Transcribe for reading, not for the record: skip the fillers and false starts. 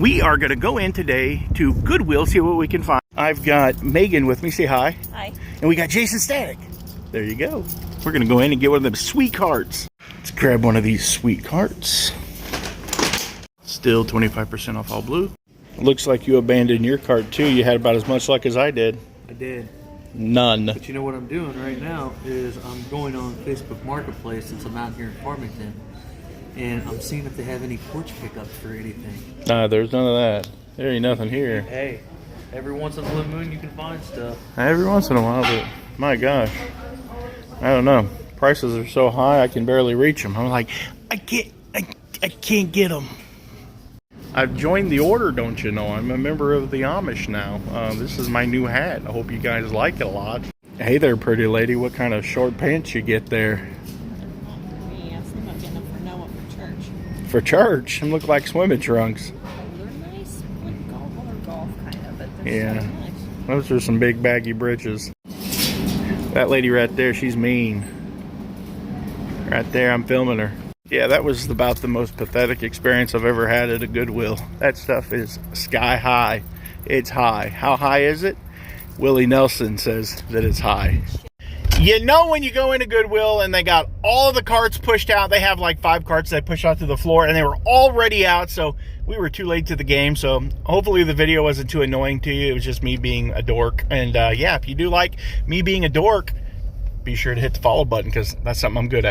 We are going to go in today to Goodwill, see what we can find. I've got Megan with me. Say hi. Hi. And we got Jason Static. There you go. We're going to go in and get one of them sweet carts. Let's grab one of these sweet carts. Still 25% off all blue. Looks like you abandoned your cart too. You had about as much luck as I did. I did. None. But you know what I'm doing right now is I'm going on Facebook Marketplace since I'm out here in Farmington, and I'm seeing if they have any porch pickups for anything. Nah, there's none of that. There ain't nothing here. Hey, every once in a blue moon you can find stuff. Every once in a while, but my gosh. I don't know. Prices are so high I can barely reach them. I'm like, I can't get them. I've joined the order, don't you know? I'm a member of the Amish now. This is my new hat. I hope you guys like it a lot. Hey there, pretty lady. What kind of short pants you get there? Me, I was thinking about getting them for Noah for church. For church? Them look like swimming trunks. They're nice, like golf kind of, but they're Yeah. so nice. Those are some big baggy britches. That lady right there, she's mean. Right there, I'm filming her. Yeah, that was about the most pathetic experience I've ever had at a Goodwill. That stuff is sky high. It's high. How high is it? Willie Nelson says that it's high. You know when you go into Goodwill and they got all of the carts pushed out, they have like 5 carts they push out to the floor, and they were already out, so we were too late to the game. So hopefully the video wasn't too annoying to you. It was just me being a dork. And yeah, if you do like me being a dork, be sure to hit the follow button because that's something I'm good at.